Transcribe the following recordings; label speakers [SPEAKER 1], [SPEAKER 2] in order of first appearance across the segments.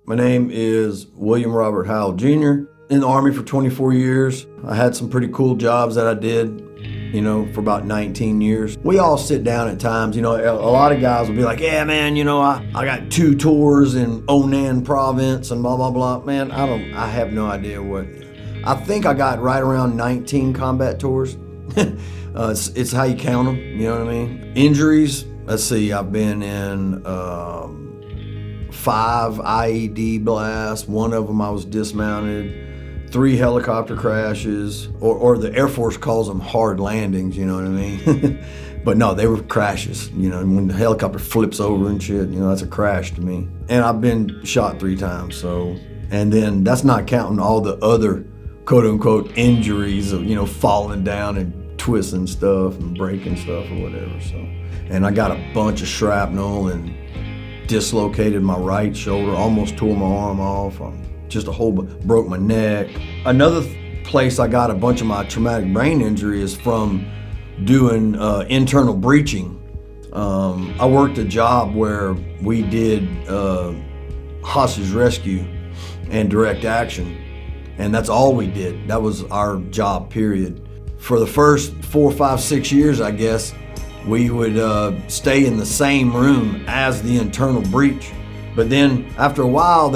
[SPEAKER 1] My name is William Robert Howell Jr. In the Army for 24 years. I had some pretty cool jobs that I did, for about 19 years. We all sit down at times, a lot of guys will be like, yeah, man, I got 2 tours in Onan province and blah, blah, blah. Man, I have no idea what. I think I got right around 19 combat tours. It's how you count them, you know what I mean? Injuries, let's see, I've been in 5 IED blasts. 1 of them I was dismounted. 3 helicopter crashes, or the Air Force calls them hard landings, you know what I mean? But no, they were crashes, when the helicopter flips over and shit, that's a crash to me. And I've been shot 3 times, and then that's not counting all the other quote unquote injuries of, falling down and twisting stuff and breaking stuff or whatever, And I got a bunch of shrapnel and dislocated my right shoulder, almost tore my arm off, broke my neck. Another place I got a bunch of my traumatic brain injury is from doing internal breaching. I worked a job where we did hostage rescue and direct action, and that's all we did. That was our job, period. For the first 4, 5, 6 years, I guess, we would stay in the same room as the internal breach. But then after a while,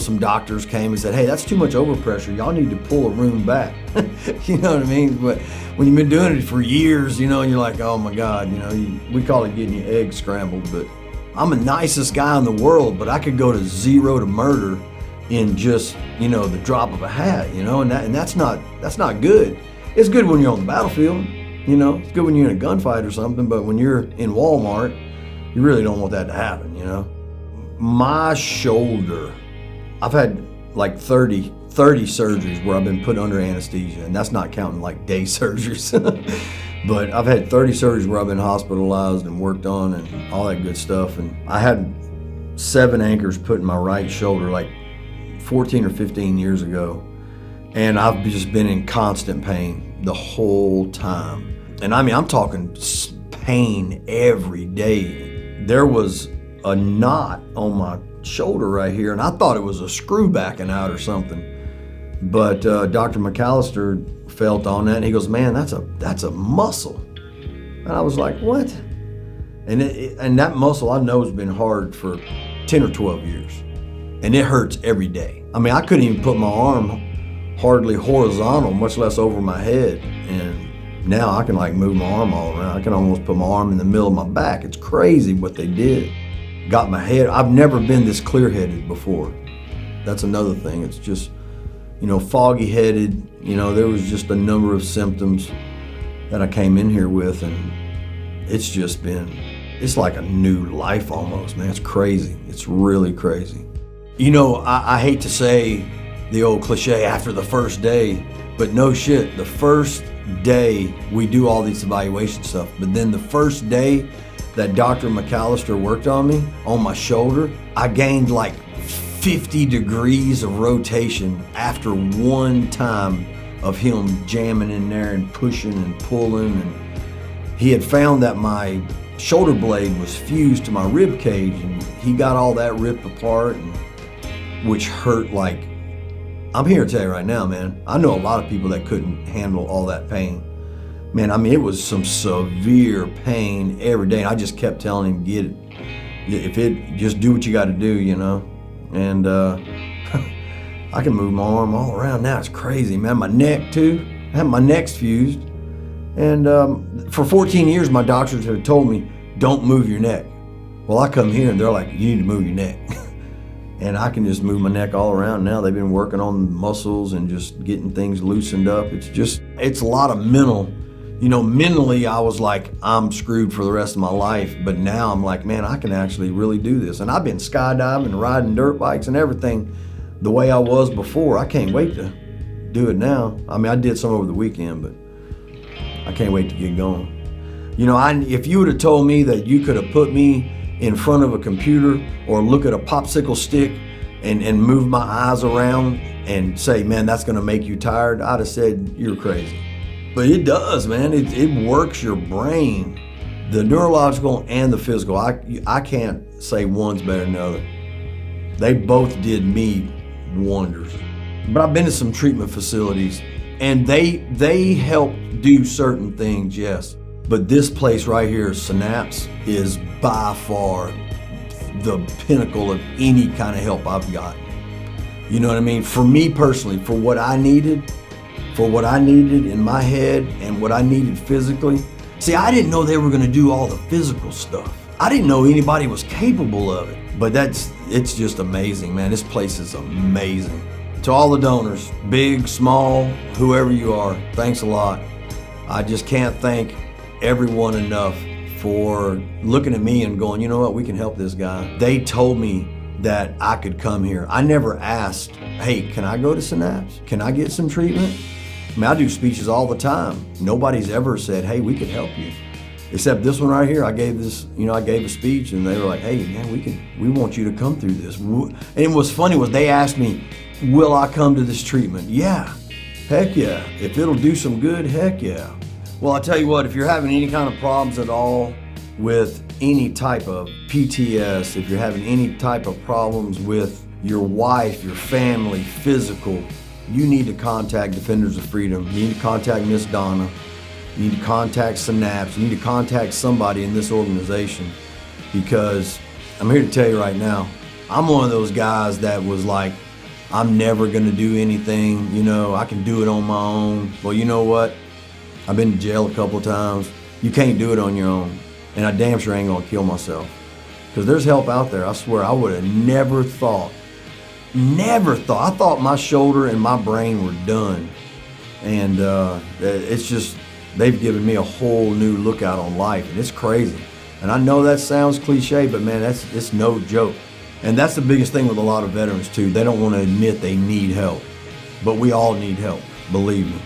[SPEAKER 1] some doctors came and said, hey, that's too much overpressure. Y'all need to pull a room back. You know what I mean? But when you've been doing it for years, and you're like, oh my God, we call it getting your eggs scrambled. But I'm the nicest guy in the world, but I could go to 0 to murder in just, the drop of a hat, and that's not good. It's good when you're on the battlefield. It's good when you're in a gunfight or something, but when you're in Walmart, you really don't want that to happen, My shoulder, I've had like 30 surgeries where I've been put under anesthesia, and that's not counting like day surgeries. But I've had 30 surgeries where I've been hospitalized and worked on and all that good stuff. And I had 7 anchors put in my right shoulder like 14 or 15 years ago. And I've just been in constant pain the whole time. And I mean, I'm talking pain every day. There was a knot on my shoulder right here, and I thought it was a screw backing out or something. But Dr. McAllister felt on that, and he goes, man, that's a muscle. And I was like, what? And that muscle I know has been hard for 10 or 12 years. And it hurts every day. I mean, I couldn't even put my arm hardly horizontal, much less over my head. And now I can like move my arm all around. I can almost put my arm in the middle of my back. It's crazy what they did. Got my head, I've never been this clear-headed before. That's another thing. It's just, foggy-headed. There was just a number of symptoms that I came in here with, and it's like a new life almost, man. It's crazy. It's really crazy. I hate to say the old cliche after the first day, but no shit, the first day we do all these evaluation stuff, but then the first day that Dr. McAllister worked on me, on my shoulder, I gained like 50 degrees of rotation after one time of him jamming in there and pushing and pulling. And he had found that my shoulder blade was fused to my rib cage, and he got all that ripped apart, which hurt like, I'm here to tell you right now, man, I know a lot of people that couldn't handle all that pain. Man, I mean, it was some severe pain every day. I just kept telling him, get it. Just do what you got to do, And I can move my arm all around now. It's crazy, man. My neck, too. I had my neck's fused. And for 14 years, my doctors have told me, don't move your neck. Well, I come here, and they're like, you need to move your neck. And I can just move my neck all around now. They've been working on muscles and just getting things loosened up. It's a lot of mental. Mentally, I was like, I'm screwed for the rest of my life. But now I'm like, man, I can actually really do this. And I've been skydiving, riding dirt bikes and everything the way I was before. I can't wait to do it now. I mean, I did some over the weekend, but I can't wait to get going. If you would have told me that you could have put me in front of a computer or look at a popsicle stick and move my eyes around and say, man, that's gonna make you tired, I'd have said, you're crazy. But it does, man. It works your brain, the neurological and the physical. I can't say one's better than the other. They both did me wonders. But I've been to some treatment facilities, and they help do certain things, yes. But this place right here, Synapse, is by far the pinnacle of any kind of help I've got. You know what I mean? For me personally, for what I needed in my head and what I needed physically. See, I didn't know they were gonna do all the physical stuff. I didn't know anybody was capable of it. But it's just amazing, man. This place is amazing. To all the donors, big, small, whoever you are, thanks a lot. I just can't thank everyone enough for looking at me and going, you know what, we can help this guy. They told me that I could come here. I never asked, hey, can I go to Synapse? Can I get some treatment? I mean, I do speeches all the time. Nobody's ever said, hey, we could help you. Except this one right here, I gave a speech and they were like, hey, man, we want you to come through this. And what's funny was they asked me, will I come to this treatment? Yeah, heck yeah. If it'll do some good, heck yeah. Well, I tell you what, if you're having any kind of problems at all with any type of PTS, if you're having any type of problems with your wife, your family, physical, you need to contact Defenders of Freedom. You need to contact Miss Donna. You need to contact Synapse. You need to contact somebody in this organization, because I'm here to tell you right now, I'm one of those guys that was like, I'm never gonna do anything, I can do it on my own. Well, you know what? I've been to jail a couple of times. You can't do it on your own. And I damn sure ain't gonna kill myself. Because there's help out there. I swear, I would have never thought. I thought my shoulder and my brain were done. And it's just, they've given me a whole new lookout on life, and it's crazy. And I know that sounds cliche, but man, it's no joke. And that's the biggest thing with a lot of veterans too. They don't want to admit they need help, but we all need help, believe me.